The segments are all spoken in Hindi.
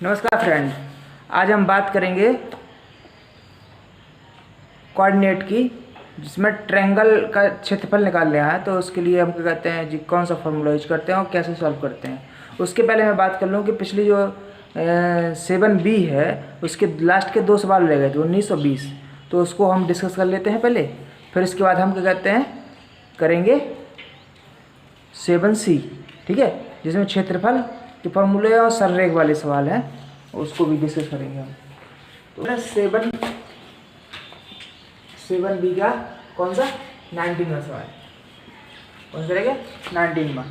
नमस्कार फ्रेंड। आज हम बात करेंगे कोऑर्डिनेट की, जिसमें ट्रायंगल का क्षेत्रफल निकाल लिया है। तो उसके लिए हम क्या कहते हैं जी, कौन सा फॉर्मूला यूज करते हैं और कैसे सॉल्व करते हैं। उसके पहले मैं बात कर लूँ कि पिछली जो 7B है उसके लास्ट के 2 सवाल रह गए थे 1920, तो उसको हम डिस्कस कर लेते हैं पहले। फिर इसके बाद हम क्या कहते हैं करेंगे 7C, ठीक है, जिसमें क्षेत्रफल के फॉर्मूले और सररेख वाले सवाल हैं, उसको भी डिस्कस करेंगे हम। तो 7B का कौन सा 19वां सवाल, कौन सा रहेगा 19वां।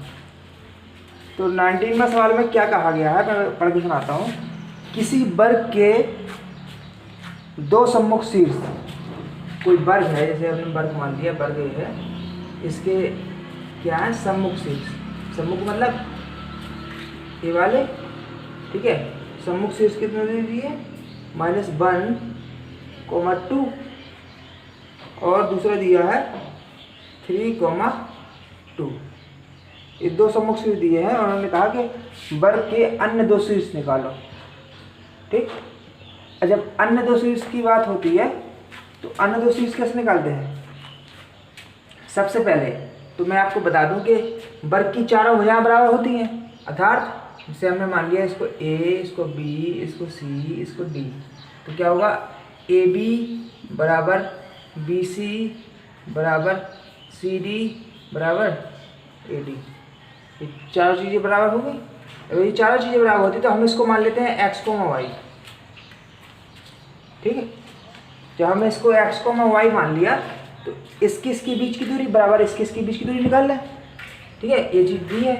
तो 19वां सवाल में क्या कहा गया है, मैं पढ़ के सुनाता हूँ। किसी वर्ग के 2 सम्मुख शीर्ष, कोई वर्ग है, जैसे हमने वर्ग मान लिया, वर्ग है, इसके क्या है सम्मुख शीर्ष। सम्मुख मतलब ये वाले, ठीक है। सम्मुख शीर्ष कितने दे दिए, -1, 2 और दूसरा दिया है 3, 2। ये 2 सम्मुख शीर्ष दिए हैं और उन्होंने कहा कि वर्ग के अन्य 2 शीर्ष निकालो, ठीक। और जब अन्य 2 शीर्ष की बात होती है तो अन्य 2 शीर्ष कैसे निकालते हैं। सबसे पहले तो मैं आपको बता दूं कि वर्ग की चारों भुजाएं बराबर होती हैं, अर्थात जैसे हमने मान लिया इसको A, इसको B, इसको C, इसको D, तो क्या होगा AB बराबर BC बराबर CD बराबर AD। ये चारों चीज़ें बराबर होंगी। अगर ये चारों चीज़ें बराबर होती तो हम इसको मान लेते हैं x, y, ठीक है। जब हमने इसको x, y मान लिया तो इसके बीच की दूरी बराबर इसके बीच की दूरी निकाल लें, ठीक है। ये चीज़ दी है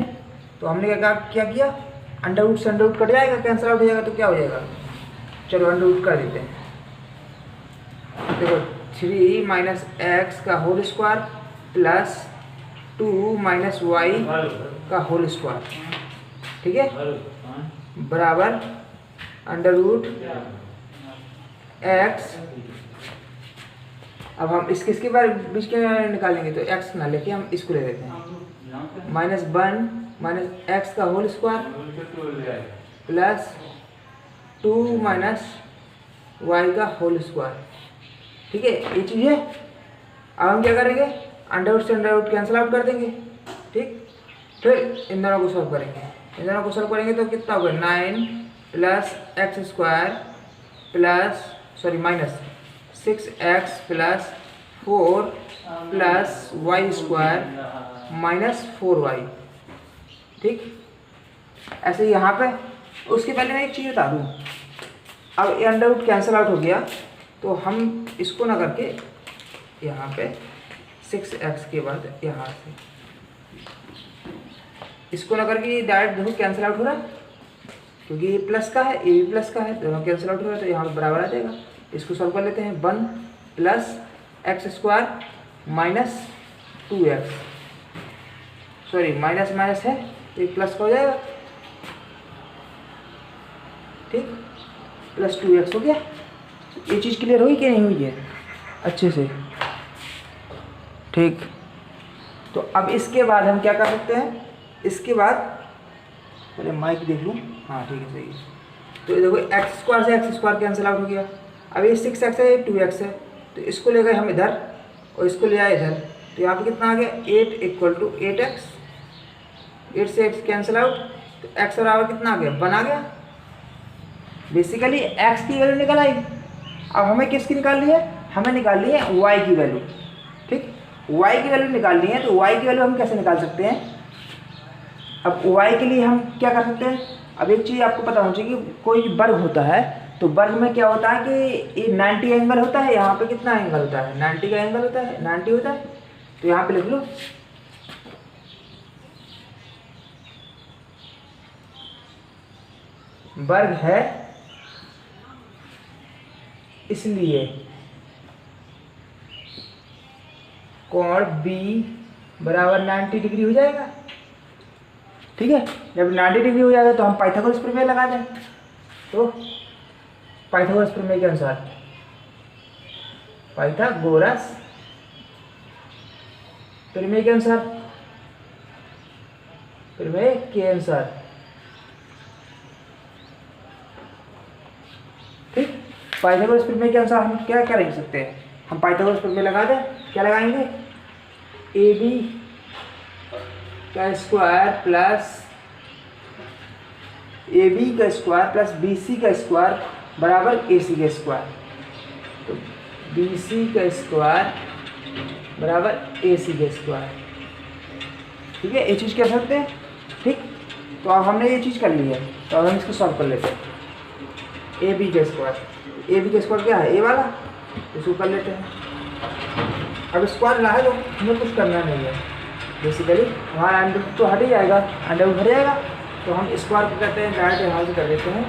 तो हमने क्या किया, अंडर रूट से अंडर रूट कट जाएगा, कैंसिल आउट हो जाएगा, तो क्या हो जाएगा, चलो अंडर रूट कर देते हैं। देखो 3 - x का होल स्क्वायर प्लस 2 - y का होल स्क्वायर, ठीक है, बराबर अंडर रूट x। अब हम इसके बारे बीच के निकालेंगे तो x ना लेके हम इसको ले लेते हैं, -1 - x का होल स्क्वायर प्लस 2 - y का होल स्क्वायर, ठीक है। ये चीज़ है। अब हम क्या करेंगे, अंडर रूट से अंडर रूट कैंसिल आउट कर देंगे, ठीक। फिर इन दोनों को सॉल्व करेंगे, इन दोनों को सॉल्व करेंगे तो कितना होगा 9 + x² plus -6x + 4 + y² -4y, ठीक। ऐसे यहाँ पे उसके पहले मैं एक चीज़ बता दूँ। अब ये अंडर रूट कैंसिल आउट हो गया तो हम इसको ना करके यहाँ पे 6x के बाद यहाँ से इसको ना करके डायरेक्ट देखो कैंसिल आउट हो रहा है, क्योंकि ये प्लस का है, ये भी प्लस का है, दोनों कैंसिल आउट हो रहा है तो यहाँ पे बराबर आ जाएगा। इसको सॉल्व कर लेते हैं, 1 + x² - 2x, sorry minus minus है तो प्लस का हो जाएगा, ठीक, प्लस 2x हो गया। ये चीज़ क्लियर हुई कि नहीं हुई है अच्छे से, ठीक। तो अब इसके बाद हम क्या कर सकते हैं, इसके बाद पहले माइक देख लूँ, हाँ ठीक है सही है। तो देखो x² से x² कैंसिल आउट हो गया। अब ये 6x है, ये 2x है, तो इसको ले गए हम इधर और इसको ले आए इधर, तो यहाँ पे कितना आ गया 8 = 8x। 8 से x कैंसिल आउट तो x बराबर कितना आ गया 1 आ गया। बेसिकली x की वैल्यू निकल आई। अब हमें किसकी निकालनी है, हमें निकालनी है y की वैल्यू, ठीक। y की वैल्यू निकालनी है तो y की वैल्यू हम कैसे निकाल सकते हैं। अब y के लिए हम क्या कर सकते हैं, अब एक चीज़ आपको पता होनी चाहिए कि कोई वर्ग होता है तो वर्ग में क्या होता है कि ये 90 एंगल होता है। यहाँ पे कितना एंगल होता है, 90 का एंगल होता है, 90 होता है। तो यहाँ पे लिख लो वर्ग है, इसलिए कोण B बराबर 90 डिग्री हो जाएगा, ठीक है। जब 90 डिग्री हो जाएगा तो हम पाइथागोरस प्रमेय लगा दें। तो पाइथागोरस प्रमेय के अनुसार, पाइथागोरस प्रमेय के अनुसार, प्रमेय के अनुसार ठीक, पाइथागोरस प्रमेय के अनुसार हम क्या कर सकते हैं, हम पाइथागोरस प्रमेय लगा दें, क्या लगाएंगे, ए बी का स्क्वायर प्लस ए बी का स्क्वायर प्लस बी सी का स्क्वायर बराबर ए सी का स्क्वायर। तो बी सी का स्क्वायर बराबर ए सी का स्क्वायर। ठीक है, ये चीज़ क्या सकते हैं। ठीक, तो अब हमने ये चीज़ कर ली है, तो अब हम इसको सॉल्व कर लेते हैं। ए बी का स्क्वायर, ए बी का स्क्वायर क्या है, ए वाला, इसको कर लेते हैं। अब स्क्वायर ला है तो हमें कुछ करना नहीं है, बेसिकली हमारा अंडर तो हट ही जाएगा, अंडर भर जाएगा। तो हम स्क्वायर को कहते हैं, डायरेक्ट यहाँ से कर देते हैं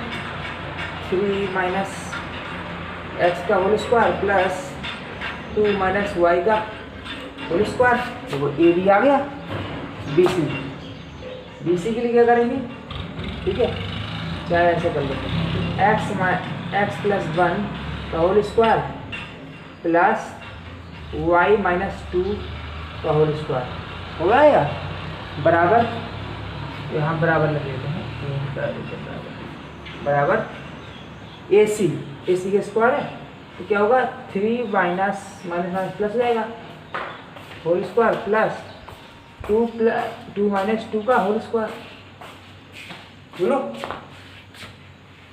3 माइनस एक्स का whole square plus 2 minus y का होल स्क्वायर। तो वो ए बी आ गया। बी सी के लिए क्या करेंगे, ठीक है, चाहे ऐसे कर लेते हैं, एक्स प्लस 1 का whole square plus y minus 2 का होल स्क्वायर हो गया या बराबर, यहाँ बराबर लग लेते हैं, बराबर ए सी का स्क्वायर है तो क्या होगा 3 माइनस प्लस जाएगा होल स्क्वायर प्लस 2 माइनस 2 का होल स्क्वायर। बोलो,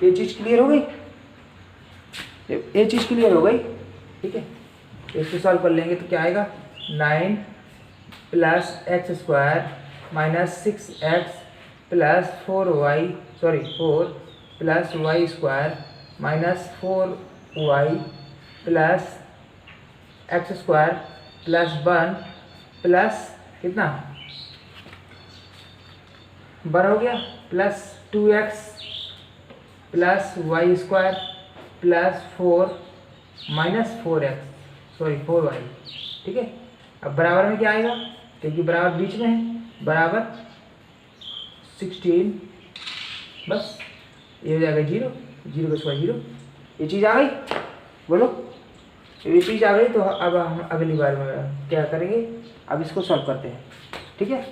ये चीज़ क्लियर हो गई, ये चीज़ क्लियर हो गई। ठीक है, इसको सॉल्व कर लेंगे तो क्या आएगा 9 plus x square minus 6x plus 4 plus y square minus 4y plus x square plus 1 plus कितना बर हो गया plus 2x plus y square plus 4 minus 4y। ठीक है, अब बराबर में क्या आएगा, क्योंकि बराबर बीच में है, बराबर 16, बस ये हो जाएगा 0 का स्क्वायर 0। ये चीज़ आ गई। बोलो, ये चीज़ आ गई। तो अब हम अगली बार में क्या करेंगे, अब इसको सॉल्व करते हैं। ठीक है,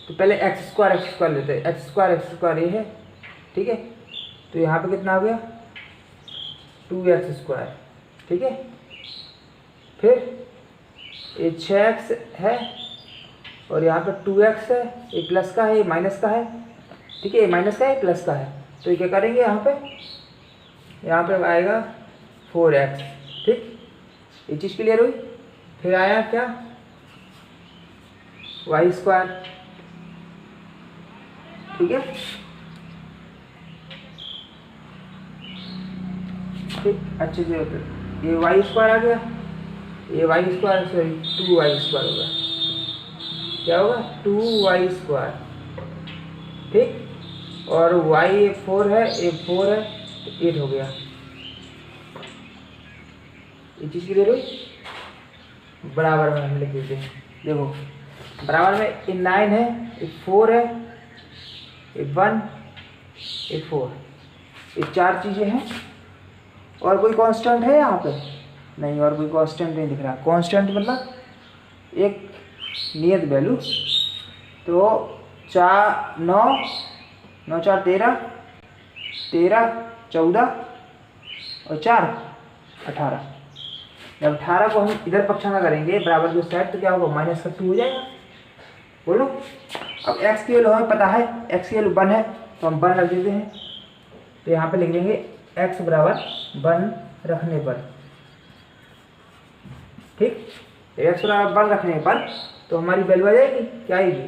तो पहले एक्स स्क्वायर लेते हैं। एक्स स्क्वायर ये है। ठीक है, तो यहाँ पे कितना हो गया 2x स्क्वायर। ठीक है, फिर ये 6x है और यहाँ पे 2x है, ये प्लस का है, ये माइनस का है। ठीक है, ये माइनस का है, प्लस का है, तो ये क्या करेंगे यहाँ पे आएगा 4x। ठीक, ये चीज़ क्लियर हुई। फिर आया क्या वाई स्क्वायर। ठीक है, ठीक, अच्छे से ये वाई स्क्वायर आ गया, ये Y square sorry 2y square होगा, क्या होगा 2y स्क्वायर। ठीक, और y 4 है, ये 4 है, तो 8 हो गया। ये चीज़ क्लियर हुई। बराबर में हम लिख देते हैं, देखो बराबर में ये 9 है, ये 4 है, ये 1, ये 4, ये 4 चीज़ें हैं। और कोई कांस्टेंट है यहाँ पे नहीं, और कोई कांस्टेंट नहीं दिख रहा। कांस्टेंट मतलब एक नियत वैल्यू। तो 9 4 13 14 और 4 18। जब 18 को हम इधर पक्षाना करेंगे बराबर के साइड, तो क्या होगा माइनस का 2 हो जाएगा। बोलो, अब x की वैल्यू हमें पता है, x की वैल्यू 1 है, तो हम 1 रख देते हैं। तो यहाँ पे लिख देंगे x बराबर 1 रखने पर। ठीक, x बराबर 1 रखने पर तो हमारी वैल्यू आ जाएगी, क्या आएगी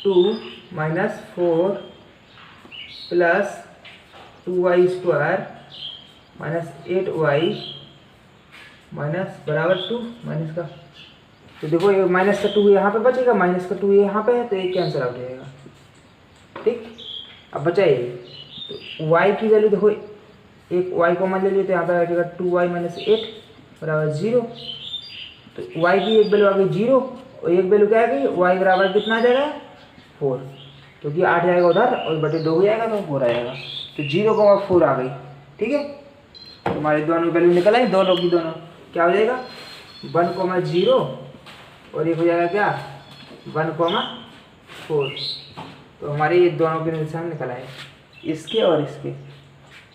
2 minus 4 plus 2y square minus 8y minus बराबर 2 माइनस का। तो देखो ये माइनस का 2 यहाँ पे बचेगा, माइनस का 2 यहाँ पे है, तो ये कैंसिल आउट हो जाएगा। ठीक, अब बचा ये, तो y की वैल्यू देखो, एक y को मान ले लिए, तो यहाँ पे आ जाएगा 2y माइनस 8 बराबर 0। तो y की एक वैल्यू आ गई 0 और एक वैल्यू क्या आ गई, y बराबर कितना आ जाएगा 4, क्योंकि 8 जाएगा उधर और बटे 2 हो जाएगा तो 4 आएगा। तो 0 को 4 आ गई। ठीक है, तो हमारी दोनों वैल्यू निकल आई, दोनों की दोनों क्या हो जाएगा 1,0 और एक हो जाएगा क्या 1,4। तो हमारे ये दोनों के निशान निकल आए, इसके और इसके।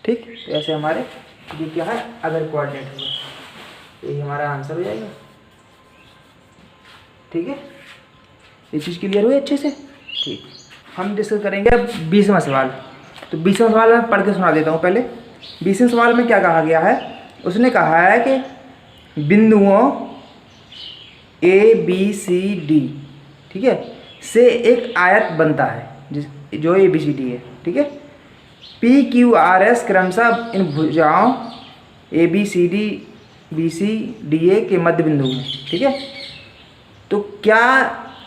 ठीक, तो ऐसे हमारे ये क्या है, अगर कोऑर्डिनेट होगा, यही हमारा आंसर हो जाएगा। ठीक है, ये चीज़ क्लियर हुई अच्छे से। ठीक, हम डिस्कस करेंगे अब 20वां सवाल। तो 20वां सवाल मैं पढ़ के सुना देता हूँ पहले। 20वें सवाल में क्या कहा गया है, उसने कहा है कि बिंदुओं ABCD, ठीक है, से एक आयत बनता है जो ABCD है। ठीक है, PQRS क्रमशः इन भुजाओं ABCD BCDA के मध्य बिंदु में। ठीक है, तो क्या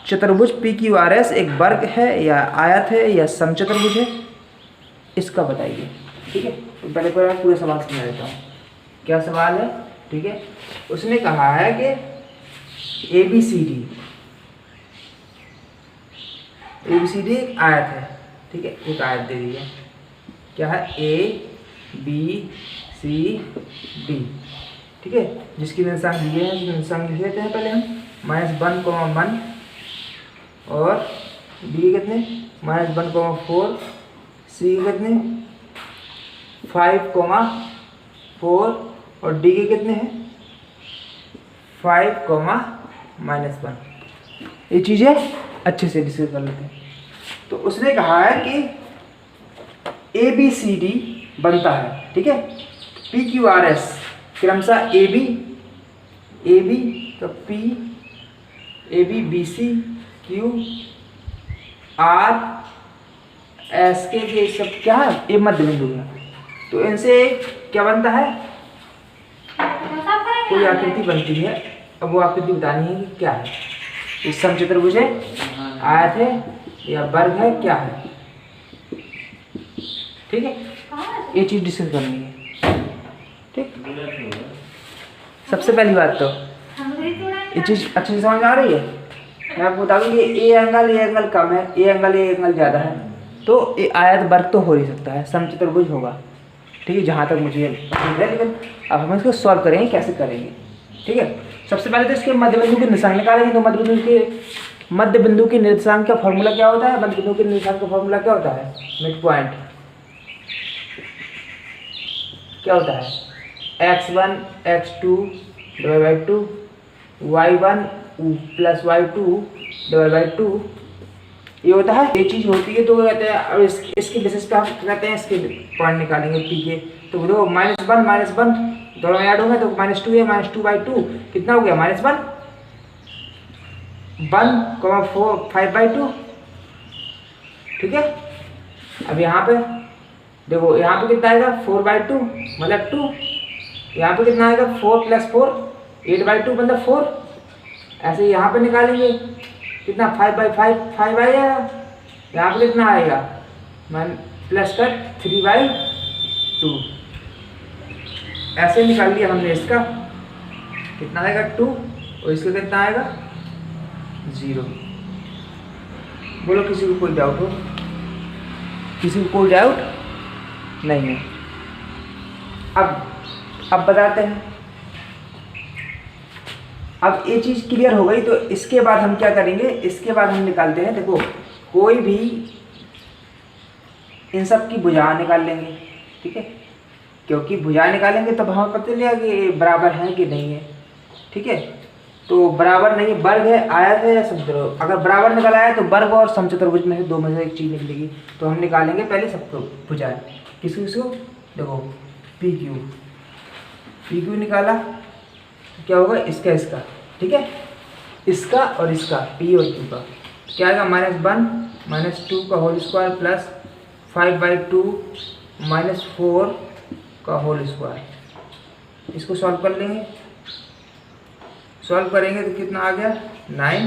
चतुर्भुज PQRS एक वर्ग है या आयत है या समचतुर्भुज है, इसका बताइए। ठीक है, तो पहले पूरा सवाल समझा देता हूँ क्या सवाल है। ठीक है, उसने कहा है कि ABCD एक आयत है। ठीक है, एक आयत दे दी है, क्या है, ABCD। ठीक है, जिसकी निर्देशांक दिए हैं, निर्देशांक लिख लेते हैं पहले हम, -1,1 और B कितने, -1,4, C कितने 5,4 और D के कितने हैं 5,-1। ये चीज़ें अच्छे से डिस्कस कर लेते हैं। तो उसने कहा है कि ABCD बनता है। ठीक है, PQRS क्रमशः AB तो P AB BC Q R S के ये सब क्या है, ये मध्य बिंदु है। तो इनसे क्या बनता है, कोई आकृति बनती है। अब वो आकृति बतानी है कि क्या है, इस समचतुर्भुज है, आयत है या वर्ग है, क्या है। ठीक है, ये चीज डिस्कस करनी है। ठीक, सबसे पहली बात तो ये चीज अच्छे से समझ आ रही है। मैं आपको बता दूं कि ए एंगल कम है, ए एंगल ज़्यादा है, तो ये आयत वर्ग तो हो नहीं सकता है, समचतुर्भुज होगा। ठीक है, जहाँ तक मुझे है, लेकिन अब हम इसको सॉल्व करेंगे, कैसे करेंगे। ठीक है, सबसे पहले तो इसके मध्य बिंदु के निर्देशांक निकालेंगे। तो मध्य बिंदु के निर्देशांक का फॉर्मूला क्या होता है, मध्य बिंदु के निर्देशांक का फॉर्मूला क्या होता है, मिड पॉइंट क्या होता है, x1 x2 / 2 y1 + y2 / 2 ये होता है, ये चीज़ होती है। तो कहते हैं अब इसके बेसिस पे हम कहते हैं इसके पॉइंट निकालेंगे P के। तो देखो -1 दोनों ऐड होंगे तो -2 है, -2/2 कितना हो गया, -1 1,4 5/2। ठीक है, अब यहाँ पे देखो, यहाँ पे कितना आएगा 4/2 मतलब 2, यहाँ पे कितना आएगा 4 + 4 8/2 मतलब 4। ऐसे यहाँ पे निकालेंगे कितना 5/5 आएगा। यहाँ पे कितना आएगा प्लस का 3/2। ऐसे निकाल लिया हमने, इसका कितना आएगा 2 और इसका कितना आएगा 0। बोलो किसी को कोई डाउट हो, किसी को कोई डाउट नहीं है। अब बताते हैं। अब ये चीज़ क्लियर हो गई, तो इसके बाद हम क्या करेंगे, इसके बाद हम निकालते हैं। देखो, कोई भी इन सब की भुजा निकाल लेंगे। ठीक है, क्योंकि भुजा निकालेंगे तब हमें पता चलेगा कि बराबर है कि नहीं है। ठीक है, तो बराबर नहीं, वर्ग है, आयत है या समचतुर्भुज। अगर बराबर निकला है तो वर्ग और समचतुर्भुज में से दो में से एक चीज़ निकलेगी। तो हम निकालेंगे पहले सबको भुजाएं। किसको देखो, पी क्यू निकाला तो क्या होगा, इसका। ठीक है, इसका और इसका, P और Q का क्या आएगा, -1 -2 का होल स्क्वायर प्लस 5/2 -4 का होल स्क्वायर। इसको सॉल्व कर लेंगे, सॉल्व करेंगे तो कितना आ गया 9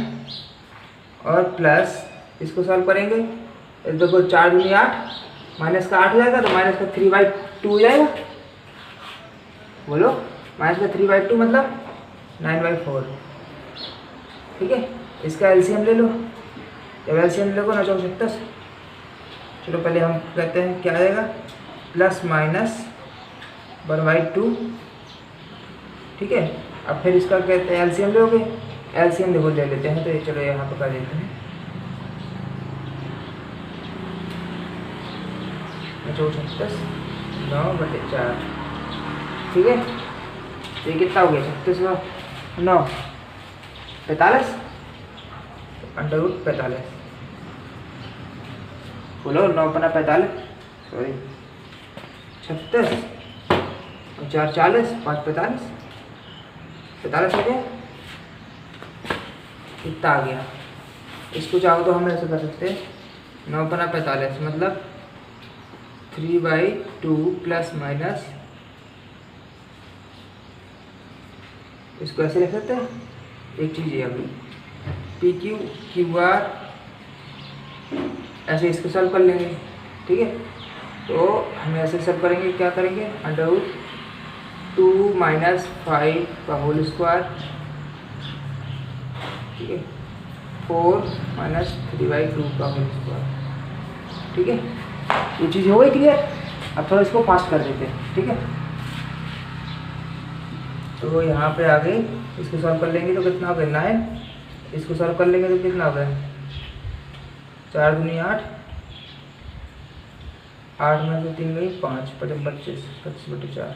और प्लस इसको सॉल्व करेंगे, देखो 4 दूनी 8 माइनस का 8 हो जाएगा, तो माइनस का 3/2 हो जाएगा। बोलो, माइनस का 3/2 मतलब 9/4। ठीक है, इसका एलसीएम ले लो। जब एलसीएम लोगे ना 4 चलो पहले हम कहते हैं क्या आएगा, +- 1/2। ठीक है, अब फिर इसका कहते हैं एलसीएम लोगे, एलसीएम देखो ले लेते हैं। तो ये चलो यहाँ पर कर देते हैं 4 9/4, ठीक है। ये कितना हो गया 36/9 45, √45 बोलो 9×45 सॉरी 36 और 4 40 5 45 45 हो गया। कितना आ गया? इसको चाहो तो हम ऐसे कर सकते हैं 9×45 मतलब 3/2 प्लस माइनस, इसको ऐसे लिख सकते हैं। एक चीज़ है अभी PQ QR ऐसे इसको सॉल्व कर लेंगे, ठीक है। तो हम ऐसे सॉल्व करेंगे, क्या करेंगे √2 - 5 का होल स्क्वायर, ठीक है 4 - 3/2 का होल स्क्वायर, ठीक है। ये चीज़ हो गई क्लियर। अब थोड़ा इसको फास्ट कर देते हैं, ठीक है। तो यहाँ पे आ गई, इसको सॉल्व कर लेंगे तो कितना हो गया 9, इसको सॉल्व कर लेंगे तो कितना हो गया 4 दूनी 8, 8 में से 3 गई 5 25 25/4।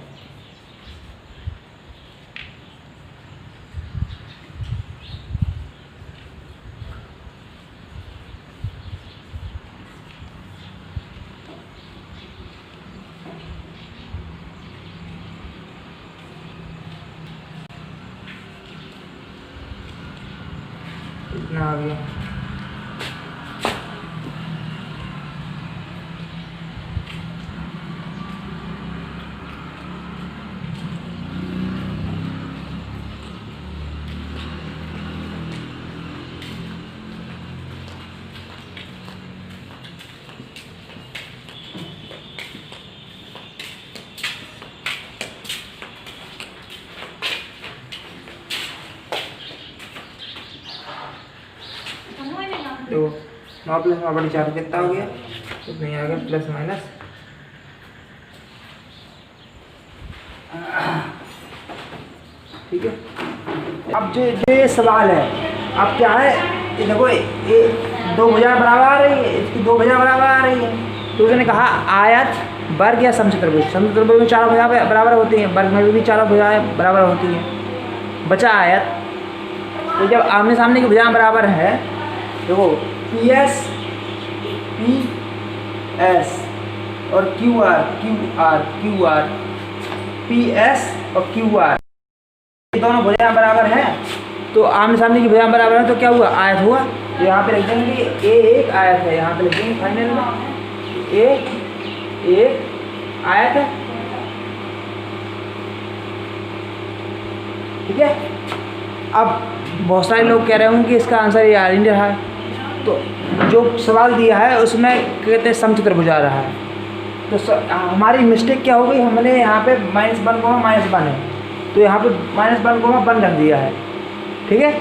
कितना आ गया तो 9 + 9/4 कितना हो गया? इसमें आ गया प्लस माइनस, ठीक है। अब जो ये सवाल है, अब क्या है, ये देखो ये 2 भुजाएं बराबर आ रही है, इसकी 2 भुजाएं बराबर आ रही है। तो उसने कहा आयत, वर्ग या समचतुर्भुज। समचतुर्भुज में 4 भुजाएं बराबर होती हैं, वर्ग में भी 4 भुजाएं बराबर होती हैं। बचा आयत। तो जब आमने सामने की भुजाएं बराबर है, देखो PS और QR PS और QR ये दोनों भुजाएं बराबर हैं। तो आमने सामने की भुजाएं बराबर है तो क्या हुआ? आयत हुआ। तो यहाँ पे लिख देंगे A एक आयत है, यहाँ पे लिख देंगे फाइनल में A एक आयत है, ठीक है। अब बहुत सारे लोग कह रहे होंगे कि इसका आंसर ये आ नहीं रहा है। तो जो सवाल दिया है उसमें कहते हैं समचतुर्भुज आ रहा है। तो हमारी मिस्टेक क्या हो गई, हमने यहाँ पे -1, -1 है, तो यहाँ पे -1, 1 रख दिया है, ठीक है।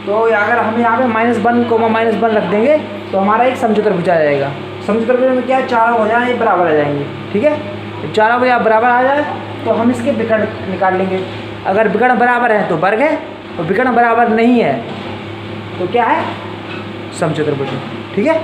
तो अगर हम यहाँ पे -1, -1 रख देंगे तो हमारा एक समचतुर्भुज आ जाएगा। समचतुर्भुज में क्या है, 4 भुजाएं बराबर आ जाएंगी, ठीक है। जब 4 भुजाएं बराबर आ जाए तो हम इसके विकर्ण निकाल लेंगे। अगर विकर्ण बराबर है तो वर्ग है, और विकर्ण बराबर नहीं है तो क्या है, समचतुर्भुज, ठीक है।